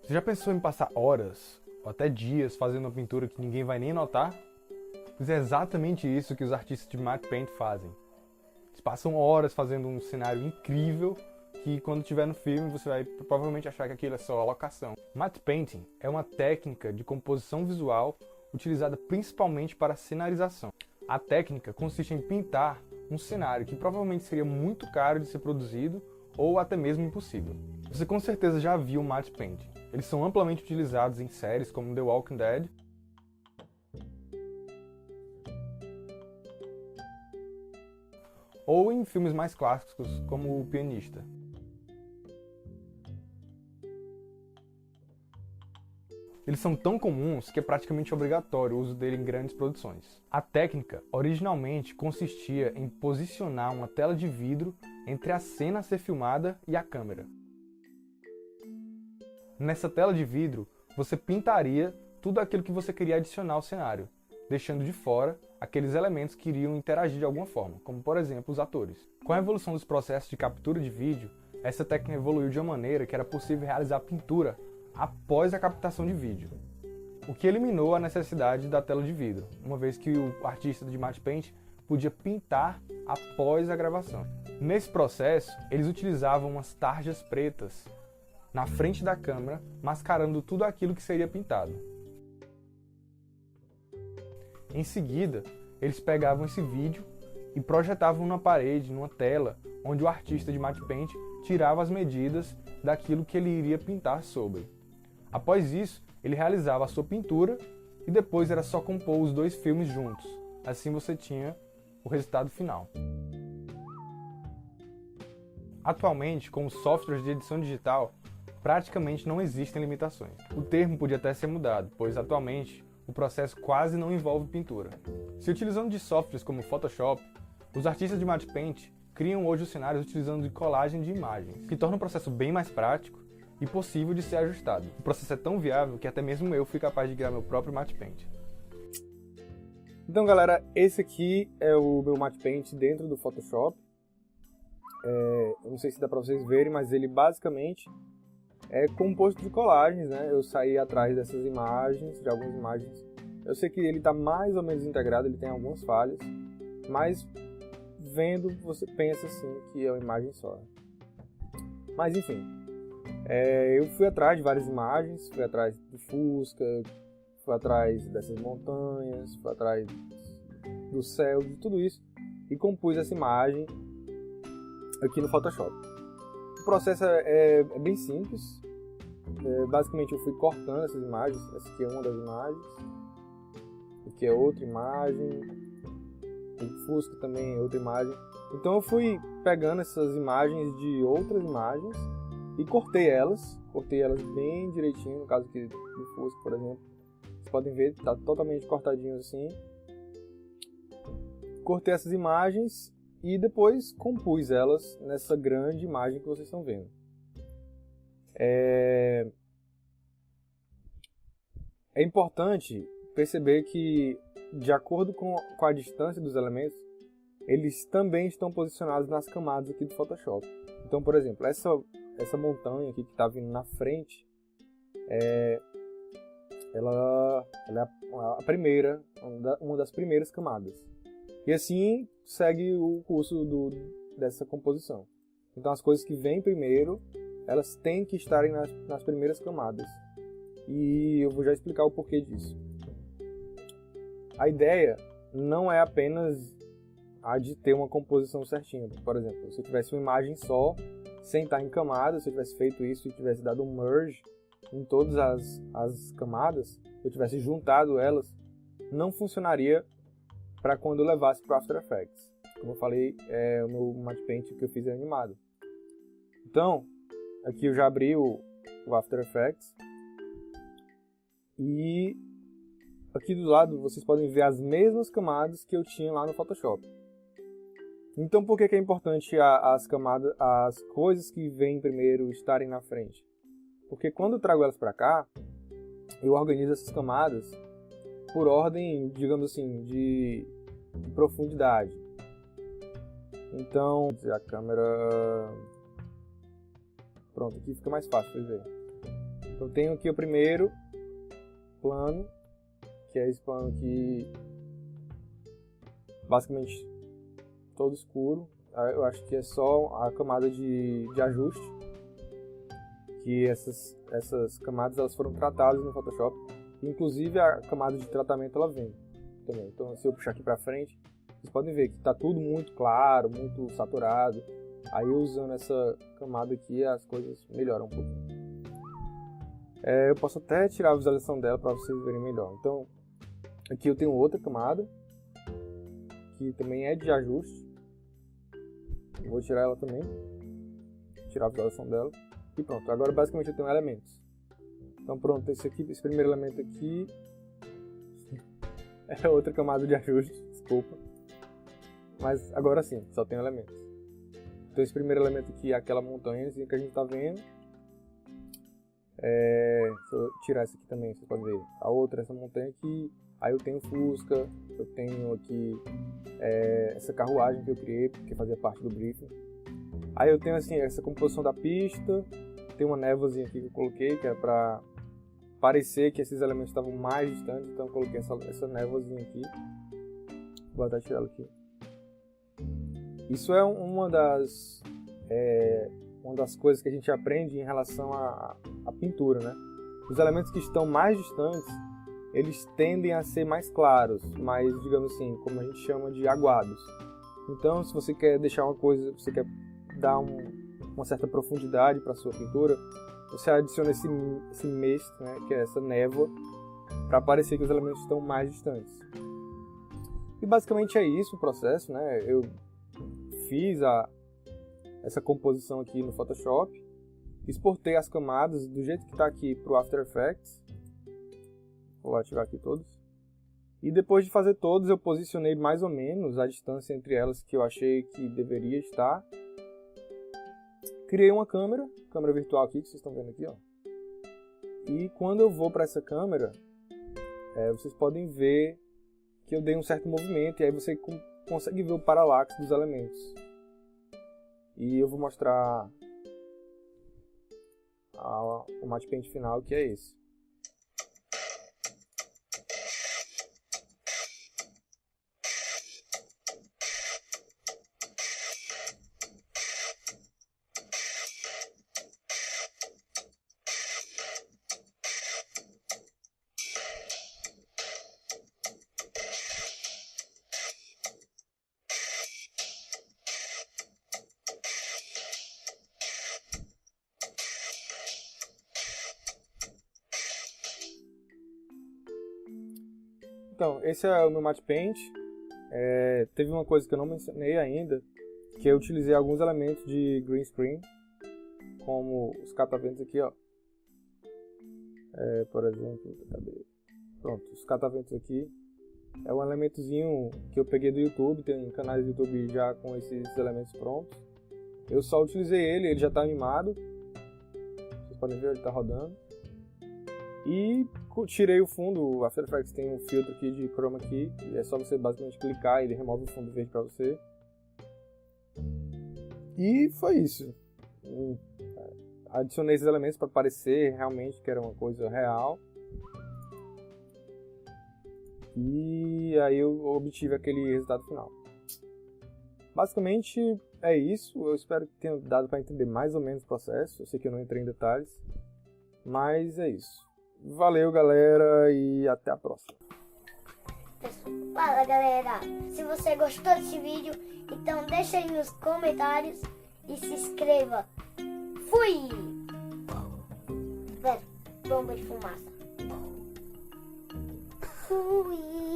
Você já pensou em passar horas ou até dias fazendo uma pintura que ninguém vai nem notar? Pois é exatamente isso que os artistas de matte paint fazem. Eles passam horas fazendo um cenário incrível que quando estiver no filme você vai provavelmente achar que aquilo é só a locação. Matte painting é uma técnica de composição visual utilizada principalmente para cenarização. A técnica consiste em pintar um cenário que provavelmente seria muito caro de ser produzido ou até mesmo impossível. Você com certeza já viu matte painting. Eles são amplamente utilizados em séries como The Walking Dead ou em filmes mais clássicos como O Pianista. Eles são tão comuns que é praticamente obrigatório o uso dele em grandes produções. A técnica originalmente consistia em posicionar uma tela de vidro entre a cena a ser filmada e a câmera. Nessa tela de vidro, você pintaria tudo aquilo que você queria adicionar ao cenário, deixando de fora aqueles elementos que iriam interagir de alguma forma, como por exemplo os atores. Com a evolução dos processos de captura de vídeo, essa técnica evoluiu de uma maneira que era possível realizar pintura após a captação de vídeo, o que eliminou a necessidade da tela de vidro, uma vez que o artista de matte paint podia pintar após a gravação. Nesse processo, eles utilizavam umas tarjas pretas na frente da câmera, mascarando tudo aquilo que seria pintado. Em seguida, eles pegavam esse vídeo e projetavam na parede, numa tela, onde o artista de matte paint tirava as medidas daquilo que ele iria pintar sobre. Após isso, ele realizava a sua pintura e depois era só compor os dois filmes juntos. Assim você tinha o resultado final. Atualmente, com os softwares de edição digital, praticamente não existem limitações. O termo podia até ser mudado, pois atualmente o processo quase não envolve pintura. Se utilizando de softwares como Photoshop, os artistas de matte paint criam hoje os cenários utilizando de colagem de imagens, que torna o processo bem mais prático e possível de ser ajustado. O processo é tão viável que até mesmo eu fui capaz de criar meu próprio matte paint. Então galera, esse aqui é o meu matte paint dentro do Photoshop. Eu não sei se dá pra vocês verem, mas ele basicamente é composto de colagens, né? Eu saí atrás dessas imagens, de algumas imagens. Eu sei que ele está mais ou menos integrado, ele tem algumas falhas, mas vendo você pensa assim que é uma imagem só. Mas enfim, eu fui atrás de várias imagens, fui atrás do Fusca, fui atrás dessas montanhas, fui atrás do céu, de tudo isso, e compus essa imagem aqui no Photoshop. O processo é bem simples. Basicamente eu fui cortando essas imagens. Essa aqui é uma das imagens, aqui é outra imagem, o Fusca também é outra imagem. Então eu fui pegando essas imagens de outras imagens e cortei elas bem direitinho. No caso aqui do Fusca, por exemplo, vocês podem ver, está totalmente cortadinho assim. Cortei essas imagens e depois compus elas nessa grande imagem que vocês estão vendo. É importante perceber que, de acordo com a distância dos elementos, eles também estão posicionados nas camadas aqui do Photoshop. Então, por exemplo, essa montanha aqui que está vindo na frente, ela é a primeira, uma das primeiras camadas. E assim segue o curso dessa composição. Então as coisas que vêm primeiro, elas têm que estarem nas primeiras camadas. E eu vou já explicar o porquê disso. A ideia não é apenas a de ter uma composição certinha. Por exemplo, se eu tivesse uma imagem só, sem estar em camadas, se eu tivesse feito isso e tivesse dado um merge em todas as camadas, se eu tivesse juntado elas, não funcionaria para quando eu levasse para o After Effects. Como eu falei, o meu matte paint que eu fiz é animado. Então, aqui eu já abri o After Effects. E aqui do lado vocês podem ver as mesmas camadas que eu tinha lá no Photoshop. Então por que é importante as coisas que vêm primeiro estarem na frente? Porque quando eu trago elas para cá, eu organizo essas camadas por ordem, digamos assim, de profundidade. Então, a câmera... Pronto, aqui fica mais fácil de ver. Então tenho aqui o primeiro plano, que é esse plano aqui, basicamente todo escuro. Eu acho que é só a camada de ajuste, que essas camadas elas foram tratadas no Photoshop. Inclusive a camada de tratamento ela vem também. Então se eu puxar aqui para frente, vocês podem ver que está tudo muito claro, muito saturado. Aí usando essa camada aqui as coisas melhoram um pouquinho. Eu posso até tirar a visualização dela para vocês verem melhor. Então aqui eu tenho outra camada, que também é de ajuste. Vou tirar ela também, tirar a visualização dela. E pronto, agora basicamente eu tenho elementos. Então pronto, esse primeiro elemento aqui é outra camada de ajuste, desculpa. Mas agora sim, só tem elementos. Então esse primeiro elemento aqui é aquela montanha que a gente está vendo. Se eu tirar essa aqui também, vocês podem ver. A outra é essa montanha aqui. Aí eu tenho Fusca, eu tenho aqui essa carruagem que eu criei, porque fazia parte do briefing. Aí eu tenho assim, essa composição da pista. Tem uma névoazinha aqui que eu coloquei, que era para parecer que esses elementos estavam mais distantes. Então eu coloquei essa névoazinha aqui. Vou até tirar ela aqui. Isso é uma das coisas que a gente aprende em relação à pintura, né? Os elementos que estão mais distantes, eles tendem a ser mais claros, mais, digamos assim, como a gente chama de aguados. Então, se você quer deixar uma coisa, você quer dar uma certa profundidade para a sua pintura, você adiciona esse mist, né, que é essa névoa, para parecer que os elementos estão mais distantes. E basicamente é isso o processo, né? Eu fiz essa composição aqui no Photoshop, exportei as camadas do jeito que está aqui para o After Effects. Vou ativar aqui todos. E depois de fazer todos, eu posicionei mais ou menos a distância entre elas que eu achei que deveria estar. Criei uma câmera virtual aqui, que vocês estão vendo aqui, ó. E quando eu vou para essa câmera, vocês podem ver que eu dei um certo movimento, e aí você consegue ver o paralaxe dos elementos. E eu vou mostrar o matte paint final, que é esse. Então, esse é o meu matte paint. Teve uma coisa que eu não mencionei ainda, que eu utilizei alguns elementos de green screen, como os cataventos aqui, ó. Por exemplo, cadê? Pronto, os cataventos aqui. É um elementozinho que eu peguei do YouTube, tem canais do YouTube já com esses elementos prontos. Eu só utilizei ele já está animado. Vocês podem ver, ele está rodando. E tirei o fundo, o After Effects tem um filtro aqui de chroma key, e é só você basicamente clicar e ele remove o fundo verde para você. E foi isso. Adicionei esses elementos para parecer realmente que era uma coisa real. E aí eu obtive aquele resultado final. Basicamente é isso. Eu espero que tenha dado para entender mais ou menos o processo. Eu sei que eu não entrei em detalhes, mas é isso. Valeu, galera, e até a próxima. Fala, galera. Se você gostou desse vídeo, então deixa aí nos comentários e se inscreva. Fui! Pera, bomba de fumaça. Fui!